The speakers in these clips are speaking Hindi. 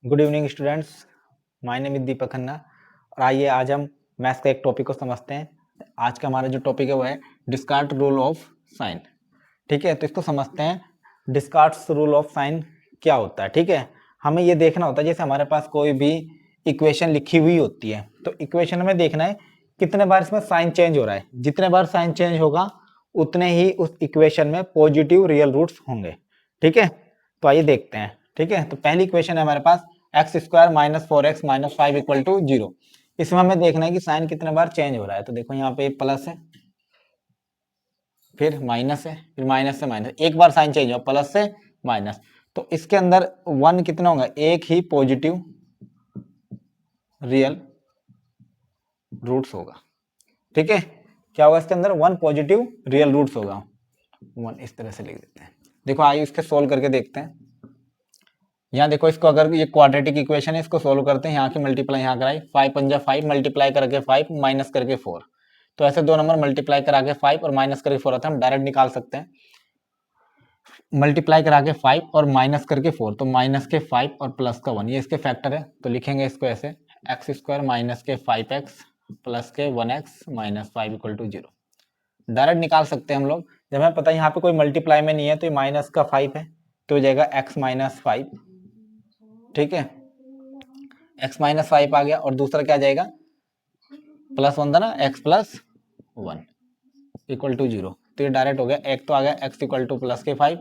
Good evening students, my name is Deepak Khanna. और आइए आज हम मैथ्स का एक टॉपिक को समझते हैं। आज का हमारा जो टॉपिक है वो है डिस्कार्ट रूल ऑफ साइन। ठीक है, तो इसको समझते हैं। डिस्कार्ट्स रूल ऑफ साइन क्या होता है? ठीक है, हमें ये देखना होता है जैसे हमारे पास कोई भी इक्वेशन लिखी हुई होती है तो इक्वेशन में देखना है कितने बार इसमें साइन चेंज हो रहा है। जितने बार साइन चेंज होगा उतने ही उस इक्वेशन में पॉजिटिव रियल रूट्स होंगे। ठीक है, तो आइए देखते हैं। ठीक है, तो पहली इक्वेशन है हमारे पास x square minus 4x minus 5 equal to 0। इसमें हमें देखना है कि साइन कितने बार चेंज हो रहा है। तो देखो यहाँ पे प्लस है, फिर माइनस है, फिर माइनस से माइनस, एक बार साइन चेंज हुआ प्लस से माइनस। तो इसके अंदर वन कितना होगा? एक ही पॉजिटिव रियल रूट्स होगा। ठीक है, क्या होगा इसके अंदर? वन पॉजिटिव रियल रूट्स होगा। वन इस तरह से लिख देते हैं। देखो आइए इसके सोल्व करके देखते हैं। यहाँ देखो, इसको अगर ये क्वाड्रेटिक इक्वेशन है इसको सोल्व करते हैं। यहाँ की मल्टीप्लाई यहाँ कराई, 5 पंजा 5, मल्टीप्लाई करके 5 माइनस करके 4। तो ऐसे दो नंबर मल्टीप्लाई करा के 5 और माइनस करके 4 आता है, हम डायरेक्ट निकाल सकते हैं। मल्टीप्लाई करा के 5 और माइनस करके 4, तो माइनस के 5 और प्लस का 1, ये इसके फैक्टर है। तो लिखेंगे इसको ऐसे, एक्स स्क्वायर माइनस के 5x प्लस के 1x minus 5 equal to 0। Direct निकाल सकते हैं हम लोग। जब हमें पता है यहाँ पे कोई मल्टीप्लाई में नहीं है तो ये माइनस का 5 है तो हो जाएगा x माइनस 5। ठीक है, x माइनस 5 आ गया और दूसरा क्या जाएगा? प्लस 1 था ना, x प्लस 1 इक्वल टू 0। तो ये डायरेक्ट हो गया, एक तो आ गया x इक्वल टू प्लस के 5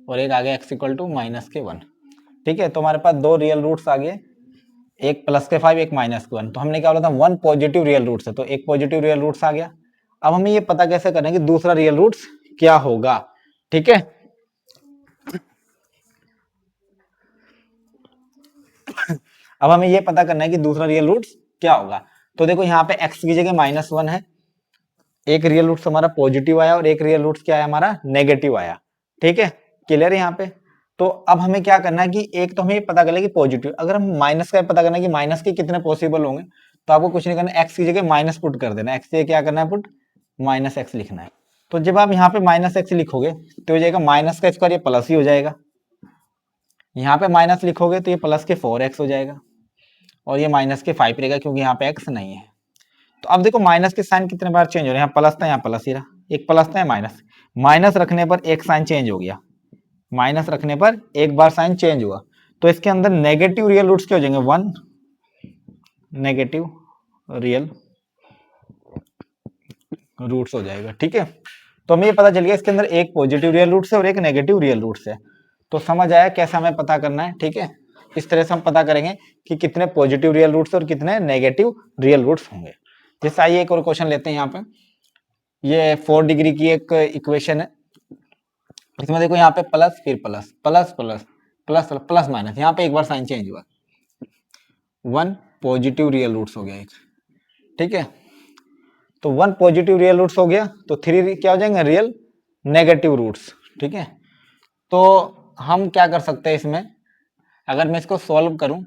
और एक आ गया x इक्वल टू माइनस के 1। ठीक है, तो हमारे पास दो रियल रूट्स आ गए, एक प्लस के 5 एक माइनस के 1। तो हमने क्या बोला था? वन पॉजिटिव रियल रूट्स है, तो एक पॉजिटिव रियल रूट्स आ गया। अब हमें ये पता कैसे करें कि दूसरा रियल रूट्स क्या होगा। ठीक है, अब हमें ये पता करना है कि दूसरा रियल रूट्स क्या होगा। तो देखो यहाँ पे x की जगह -1 है, एक रियल रूट्स हमारा पॉजिटिव आया और एक रियल रूट्स क्या आया? हमारा नेगेटिव आया। ठीक है, क्लियर है यहाँ पे? तो अब हमें क्या करना है कि एक तो हमें ये पता करना है कि पॉजिटिव, अगर हम माइनस का पता करना है कि माइनस के कितने पॉसिबल होंगे, तो आपको कुछ नहीं करना, एक्स की जगह माइनस पुट कर देना। एक्स की जगह क्या करना है? पुट माइनस एक्स लिखना है। तो जब आप यहाँ पे माइनस एक्स लिखोगे तो हो जाएगा माइनस का स्क्वायर, ये प्लस ही हो जाएगा। यहाँ पे माइनस लिखोगे तो ये प्लस के 4x हो जाएगा और ये माइनस के 5 रहेगा क्योंकि यहाँ पे x नहीं है। तो अब देखो माइनस के साइन कितने बार चेंज हो रहे हैं? यहाँ प्लस था, यहाँ प्लस ही रहा, एक प्लस था, माइनस। माइनस रखने पर एक साइन चेंज हो गया, माइनस रखने पर एक बार साइन चेंज हुआ। तो इसके अंदर नेगेटिव रियल रूट्स क्या हो जाएंगे? वन नेगेटिव रियल रूट्स हो जाएगा। ठीक है, तो हमें ये पता चल गया इसके अंदर एक पॉजिटिव रियल रूट्स है और एक नेगेटिव रियल रूट्स है। तो समझ आया कैसे हमें पता करना है। ठीक है, इस तरह से हम पता करेंगे कि कितने पॉजिटिव रियल रूट्स और कितने नेगेटिव रियल रूट्स होंगे। जैसे आइए एक और क्वेश्चन लेते हैं। यहाँ पे ये 4 डिग्री की एक इक्वेशन है। इसमें देखो यहाँ पे प्लस, फिर plus, plus plus plus plus minus, यहाँ पे एक बार साइन चेंज हुआ, वन पॉजिटिव रियल रूट्स हो गया एक। ठीक है, तो वन पॉजिटिव रियल रूट्स हो गया तो थ्री क्या हो जाएंगे? Real negative roots. ठीक है, तो हम क्या कर सकते हैं इसमें, अगर मैं इसको सॉल्व करूं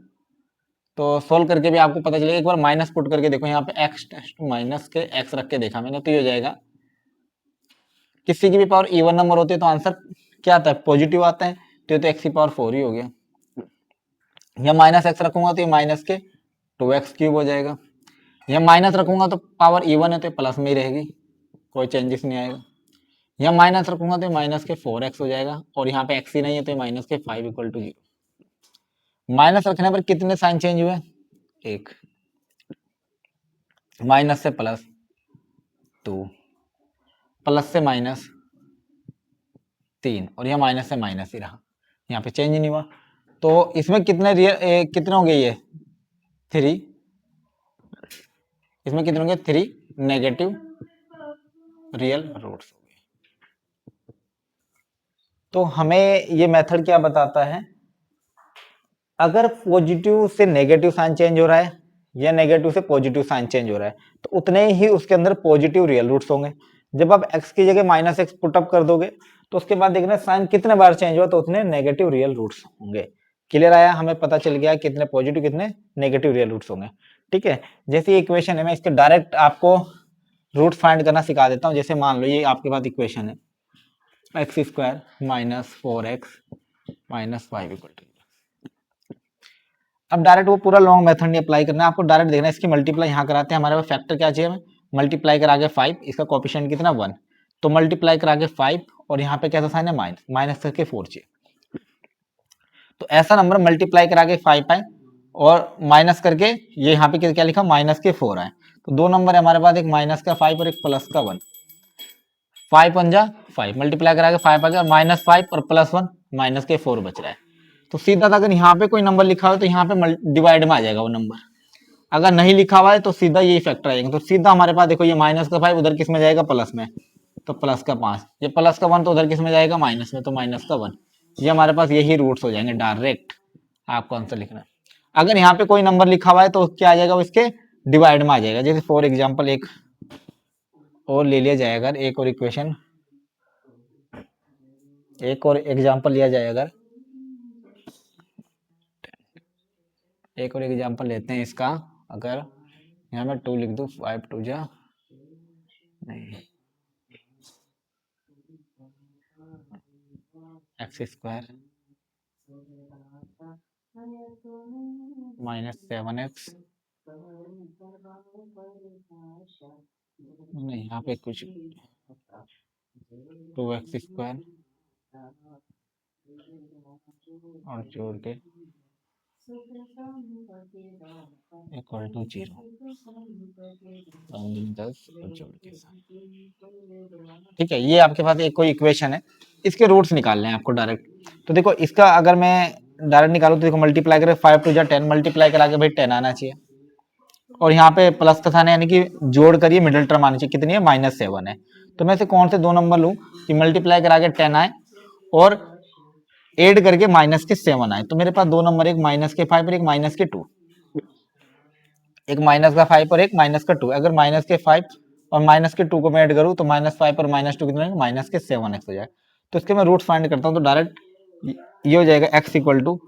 तो सॉल्व करके भी आपको पता चलेगा। एक बार माइनस पुट करके देखो, यहाँ पे एक्स माइनस के एक्स रख के देखा मैंने, तो ये हो जाएगा, किसी की भी पावर इवन नंबर होती है तो आंसर क्या आता है? पॉजिटिव आता है। तो ये तो एक्स की पावर 4 ही हो गया। या माइनस एक्स रखूंगा तो ये माइनस के 2x क्यूब हो जाएगा। या माइनस रखूंगा तो पावर इवन है तो प्लस में ही रहेगी, कोई चेंजेस नहीं आएगा। या माइनस रखूंगा तो माइनस के 4x हो जाएगा और यहाँ पे x ही नहीं है तो माइनस के 5 इक्वल टू 0। माइनस रखने पर कितने साइन चेंज हुए? एक। माइनस से प्लस 2, प्लस से माइनस 3 और यह माइनस से माइनस ही रहा, यहाँ पे चेंज नहीं हुआ। तो इसमें कितने रियल कितने होंगे? ये 3। इसमें कितने होंगे? 3 नेगेटिव रियल रूट्स। तो हमें ये मेथड क्या बताता है? अगर पॉजिटिव से नेगेटिव साइन चेंज हो रहा है या नेगेटिव से पॉजिटिव साइन चेंज हो रहा है तो उतने ही उसके अंदर पॉजिटिव रियल रूट्स होंगे। जब आप x की जगह माइनस एक्स पुटअप कर दोगे तो उसके बाद देखना साइन कितने बार चेंज हुआ तो उतने नेगेटिव रियल रूट्स होंगे। क्लियर आया? हमें पता चल गया कितने पॉजिटिव कितने नेगेटिव रियल रूट्स होंगे। ठीक है, जैसे इक्वेशन है, मैं इसके डायरेक्ट आपको रूट फाइंड करना सिखा देता हूँ। जैसे मान लो ये आपके पास इक्वेशन है, X square minus 4x minus 5 equal to, अब डायरेक्ट वो पूरा लॉन्ग मेथड नहीं अप्लाई करना है, आपको डायरेक्ट देखना है। इसकी मल्टीप्लाई यहाँ कराते हैं, हमारे पास फैक्टर क्या चाहिए हमें, मल्टीप्लाई करा के 5, इसका कोएफिशिएंट कितना 1, तो मल्टीप्लाई करा के 5 और यहाँ पे कैसा साइन है माइनस, माइनस करके 4 चाहिए। तो ऐसा नंबर मल्टीप्लाई करा के 5 आए और माइनस करके ये यहाँ पे क्या लिखा माइनस के 4 आए। तो दो नंबर है हमारे पास, एक माइनस का 5 और एक प्लस का 1। 5 पंजा 5 मल्टीप्लाई करा के 5 आ गया, और माइनस 5 और प्लस 1 माइनस के 4 बच रहा है। तो सीधा अगर यहाँ पे कोई नंबर लिखा हो तो यहाँ पे डिवाइड में आ जाएगा वो नंबर, अगर नहीं लिखा हुआ है तो सीधा ये फैक्टर आएगा। तो सीधा हमारे पास देखो ये माइनस का 5 उधर किस में जाएगा प्लस में, तो प्लस का 5, ये प्लस का 1 तो उधर किस में जाएगा माइनस में, तो माइनस का 1। ये हमारे पास यही रूट्स हो जाएंगे डायरेक्ट, आपको आंसर लिखना है। अगर यहाँ पे कोई नंबर लिखा हुआ है तो क्या आ जाएगा वो इसके डिवाइड में आ जाएगा। जैसे फॉर एग्जाम्पल एक और ले लिया जाए, अगर एक और इक्वेशन, एक और एग्जाम्पल लिया जाए, अगर एक और एग्जाम्पल लेते हैं इसका, अगर यहाँ मैं 2 लिख दूं, 5 2 जा नहीं एक्स स्क्वायर माइनस 7x, नहीं यहाँ पे कुछ 2x स्क्वायर और जोड़ के इक्वल टू 0, 10 और जोड़ के साथ। ठीक है, ये आपके पास एक कोई इक्वेशन है, इसके रूट्स निकालने हैं आपको डायरेक्ट। तो देखो इसका अगर मैं डायरेक्ट निकालू तो देखो मल्टीप्लाई करे 5 2 जा 10, मल्टीप्लाई करा के भाई 10 आना चाहिए, और यहाँ पे प्लस का साइन है, यानी कि जोड़ करिए मिडिल टर्म आनी चाहिए, कितनी है -7 है। तो मैं से कौन से दो नंबर लूँ कि मल्टीप्लाई करा के 10 आए और ऐड करके माइनस के 7 आए। तो मेरे पास दो नंबर, एक माइनस के 5 और एक माइनस के 2, एक माइनस का 5 और एक माइनस का 2। अगर माइनस के 5 और माइनस के 2 को मैं ऐड करूँ तो -5 और -2 कितना, माइनस के 7x हो जाए। तो इसके मैं रूट्स फाइंड करता हूँ, तो डायरेक्ट ये हो जाएगा x इक्वल टू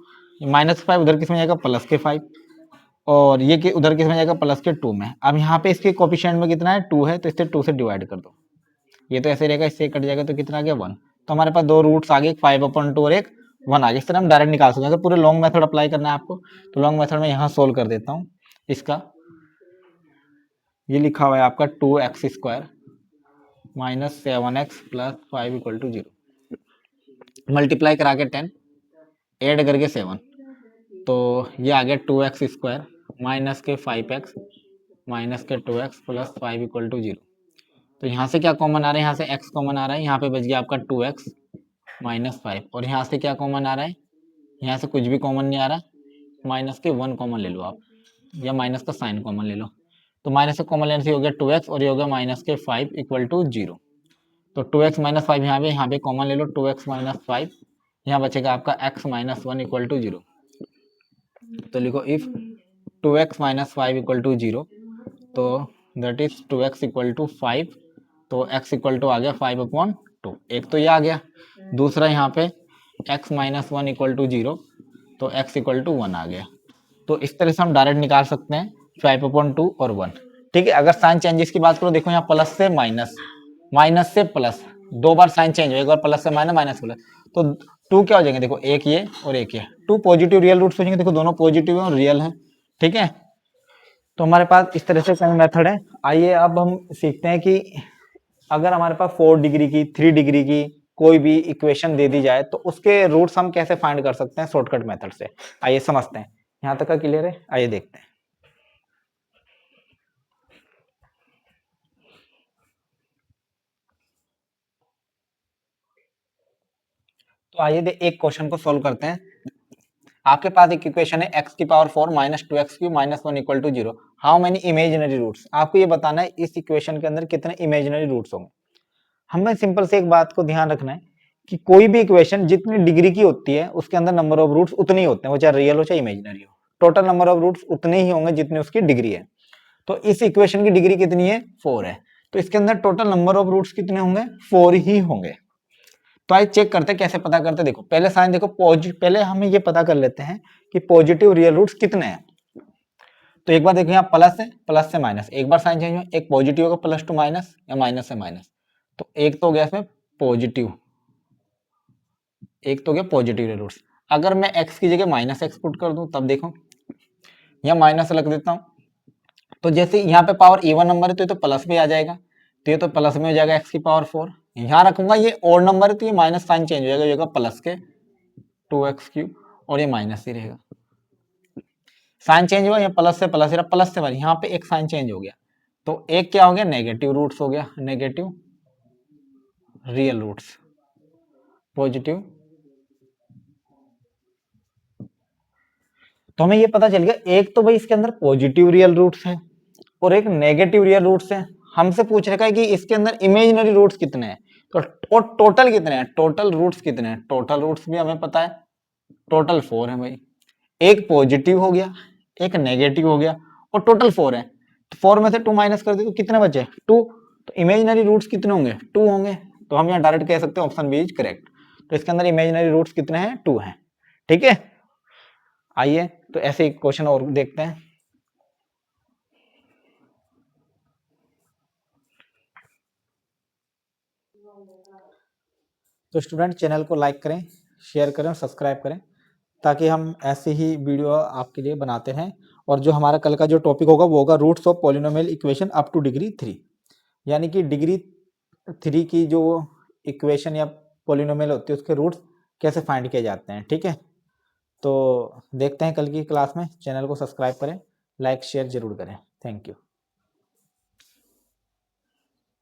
-5 उधर किस में जाएगा प्लस के 5, और ये उधर किस में जाएगा प्लस के 2 में। अब यहाँ पे इसके कोएफिशिएंट में कितना है 2 है, तो इससे 2 से डिवाइड कर दो, ये तो ऐसे रहेगा, इससे कट जाएगा तो कितना आ गया 1। तो हमारे पास दो रूट्स आ गए, 5/2 और एक 1 आ गया। इस तरह हम डायरेक्ट निकाल सकते हैं। अगर पूरे लॉन्ग मेथड अप्लाई करना है आपको तो लॉन्ग मेथड में यहाँ सोल्व कर देता हूँ। इसका ये लिखा हुआ है आपका 2x square minus 7x plus 5 equal to 0, multiply करा के 10 ऐड करके 7, तो ये आ गया 2x स्क्वायर माइनस के 5x माइनस के 2x प्लस 5 इक्वल टू 0। तो यहाँ से क्या कॉमन आ रहा है, यहाँ से x कॉमन आ रहा है, यहाँ पे बच गया आपका 2x माइनस 5, और यहाँ से क्या कॉमन आ रहा है, यहाँ से कुछ भी कॉमन नहीं आ रहा, माइनस के 1 कॉमन ले लो आप, या माइनस का साइन कॉमन ले लो। तो माइनस का कॉमन लेने से हो गया 2x और ये हो गया माइनस के 5 इक्वल टू 0। तो 2x माइनस 5 यहाँ पे कॉमन ले लो, 2x माइनस 5, यहाँ बचेगा आपका x माइनस 1 इक्वल टू 0। तो लिखो if 2x minus 5 equal to 0, तो that is 2x equal to 5, तो x इक्वल टू आ गया 5/2। एक तो ये आ गया, दूसरा यहाँ पे x माइनस 1 इक्वल टू 0, तो x इक्वल टू 1 आ गया। तो इस तरह से हम डायरेक्ट निकाल सकते हैं 5/2 और 1। ठीक है, अगर साइन चेंजेस की बात करो, देखो यहाँ प्लस से माइनस, माइनस से प्लस, दो बार साइन चेंज हो, एक बार प्लस से माइनस, माइनस प्लस, तो 2 क्या हो जाएंगे, देखो एक ये और एक ये, 2 पॉजिटिव रियल रूट्स हो जाएंगे, देखो दोनों पॉजिटिव है और रियल है। ठीक है, तो हमारे पास इस तरह से कई मेथड है। आइए अब हम सीखते हैं कि अगर हमारे पास 4 डिग्री की, 3 डिग्री की कोई भी इक्वेशन दे दी जाए तो उसके रूट्स हम कैसे फाइंड कर सकते हैं शॉर्टकट मेथड से। आइए समझते हैं, यहाँ तक का क्लियर है, आइए देखते हैं। तो आइए एक क्वेश्चन को सोल्व करते हैं। आपके पास एक इक्वेशन है x की power 4 minus 2x cube minus 1 equal to 0, how many imaginary roots. आपको ये बताना है इस इक्वेशन के अंदर कितने इमेजिनरी रूट्स होंगे। हमें सिंपल से एक बात को ध्यान रखना है कि कोई भी इक्वेशन जितनी डिग्री की होती है उसके अंदर नंबर ऑफ रूट्स उतने ही होते हैं, वो चाहे रियल हो चाहे इमेजिनरी हो, टोटल नंबर ऑफ रूट्स उतने ही होंगे जितनी उसकी डिग्री है। तो इस इक्वेशन की डिग्री कितनी है 4 है, तो इसके अंदर टोटल नंबर ऑफ रूट्स कितने होंगे 4 ही होंगे। तो आइए चेक करते हैं कैसे पता करते हैं। देखो पहले साइन देखो पहले हमें ये पता कर लेते हैं कि पॉजिटिव रियल रूट्स कितने हैं। तो एक बार देखो यहाँ प्लस है, प्लस से माइनस, एक बार साइन चेंज हुआ, एक पॉजिटिव होगा प्लस टू माइनस या माइनस से माइनस, तो एक तो हो गया इसमें पॉजिटिव, एक तो हो गया पॉजिटिव रियल रूट्स। अगर मैं x की जगह माइनस एक्स पुट कर दूं तब देखो या माइनस रख देता हूँ। तो जैसे यहाँ पे पावर इवन नंबर है तो ये तो प्लस में आ जाएगा, तो ये तो प्लस में हो जाएगा x की पावर 4। यहाँ रखूंगा ये और नंबर है तो ये माइनस साइन चेंज हो जाएगा, ये होगा प्लस के 2x³ और ये माइनस ही रहेगा। साइन चेंज हुआ, यहाँ प्लस से प्लस, प्लस से यहाँ पे एक साइन चेंज हो गया, तो एक क्या हो गया, नेगेटिव रूट्स हो गया, नेगेटिव रियल रूट्स, पॉजिटिव। तो हमें ये पता चल गया, एक तो भाई इसके अंदर पॉजिटिव रियल रूट्स है और एक नेगेटिव रियल रूट्स है। हमसे पूछ रखा है कि इसके अंदर इमेजिनरी रूट्स कितने हैं, तो और टोटल कितने हैं, टोटल रूट्स कितने हैं। टोटल रूट्स भी हमें पता है, टोटल 4 है भाई। एक पॉजिटिव हो गया, एक नेगेटिव हो गया और टोटल 4 है। तो 4 में से 2 माइनस कर दे तो कितने बचे, 2। तो इमेजिनरी रूट्स कितने होंगे, 2 होंगे। तो हम यहाँ डायरेक्ट कह सकते हैं ऑप्शन बी इज करेक्ट। तो इसके अंदर इमेजिनरी रूट्स कितने हैं, 2 हैं। ठीक है, आइए तो ऐसे एक क्वेश्चन और देखते हैं। तो स्टूडेंट चैनल को लाइक करें, शेयर करें और सब्सक्राइब करें, ताकि हम ऐसे ही वीडियो आपके लिए बनाते रहें। और जो हमारा कल का जो टॉपिक होगा वो होगा roots of polynomial equation up to degree 3, यानी कि डिग्री 3 की जो इक्वेशन या पॉलिनोमियल होती है उसके रूट्स कैसे फाइंड किए जाते हैं। ठीक है, तो देखते हैं कल की क्लास में। चैनल को सब्सक्राइब करें, लाइक शेयर जरूर करें। Thank you.